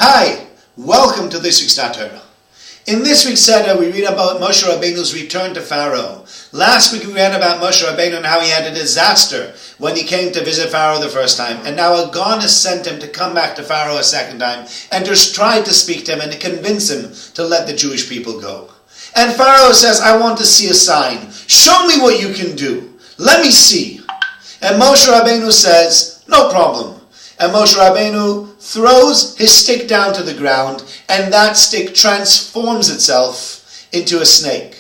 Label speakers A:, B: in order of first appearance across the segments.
A: Hi, welcome to this week's Torah. In this week's Seder, we read about Moshe Rabbeinu's return to Pharaoh. Last week we read about Moshe Rabbeinu and how he had a disaster when he came to visit Pharaoh the first time. And now God has sent him to come back to Pharaoh a second time and to try to speak to him and to convince him to let the Jewish people go. And Pharaoh says, I want to see a sign. Show me what you can do. Let me see. And Moshe Rabbeinu says, no problem. And Moshe Rabbeinu throws his stick down to the ground, and that stick transforms itself into a snake.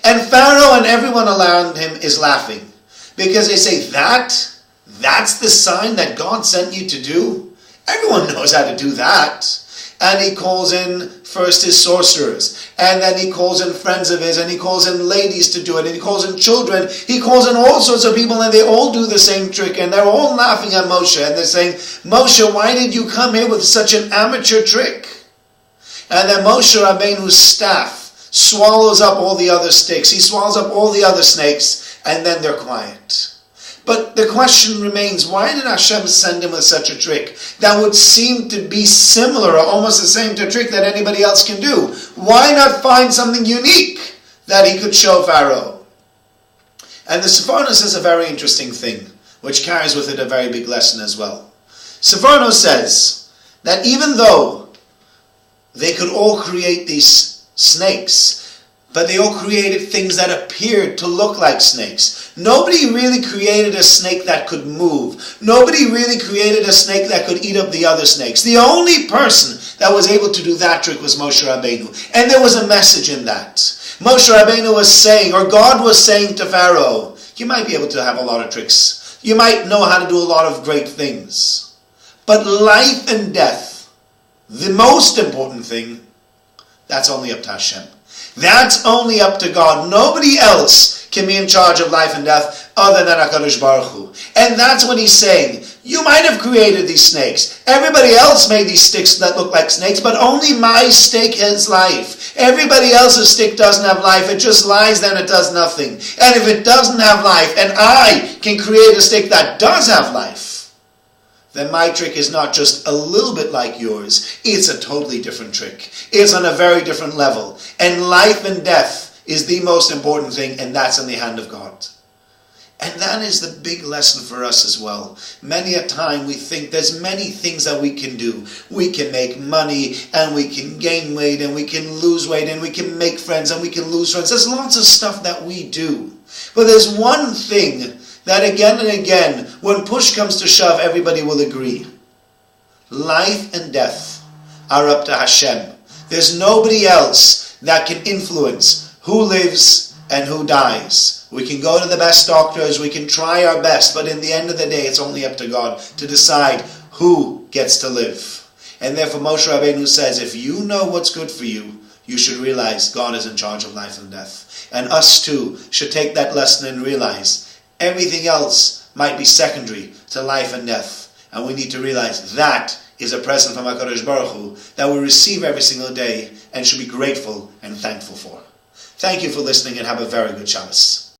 A: And Pharaoh and everyone around him is laughing, because they say, that's the sign that God sent you to do? Everyone knows how to do that. And he calls in first his sorcerers, and then he calls in friends of his, and he calls in ladies to do it, and he calls in children, he calls in all sorts of people, and they all do the same trick, and they're all laughing at Moshe, and they're saying, Moshe, why did you come here with such an amateur trick? And then Moshe Rabbeinu's staff swallows up all the other sticks, he swallows up all the other snakes, and then they're quiet. But the question remains, why did Hashem send him with such a trick that would seem to be similar or almost the same to a trick that anybody else can do? Why not find something unique that he could show Pharaoh? And the Sforno says a very interesting thing, which carries with it a very big lesson as well. Sforno says that even though they could all create these snakes, but they all created things that appeared to look like snakes. Nobody really created a snake that could move. Nobody really created a snake that could eat up the other snakes. The only person that was able to do that trick was Moshe Rabbeinu. And there was a message in that. Moshe Rabbeinu was saying, or God was saying to Pharaoh, you might be able to have a lot of tricks. You might know how to do a lot of great things. But life and death, the most important thing, that's only up to Hashem. That's only up to God. Nobody else can be in charge of life and death other than HaKadosh Baruch Hu. And that's what he's saying. You might have created these snakes. Everybody else made these sticks that look like snakes, but only my stick has life. Everybody else's stick doesn't have life. It just lies there and it does nothing. And if it doesn't have life, and I can create a stick that does have life, then my trick is not just a little bit like yours. It's a totally different trick. It's on a very different level. And life and death is the most important thing, and that's in the hand of God. And that is the big lesson for us as well. Many a time we think there's many things that we can do. We can make money, and we can gain weight, and we can lose weight, and we can make friends, and we can lose friends. There's lots of stuff that we do. But there's one thing that again and again, when push comes to shove, everybody will agree. Life and death are up to Hashem. There's nobody else that can influence who lives and who dies. We can go to the best doctors, we can try our best, but in the end of the day, it's only up to God to decide who gets to live. And therefore Moshe Rabbeinu says, if you know what's good for you, you should realize God is in charge of life and death. And us too should take that lesson and realize everything else might be secondary to life and death. And we need to realize that is a present from HaKadosh Baruch Hu that we receive every single day and should be grateful and thankful for. Thank you for listening and have a very good Shabbos.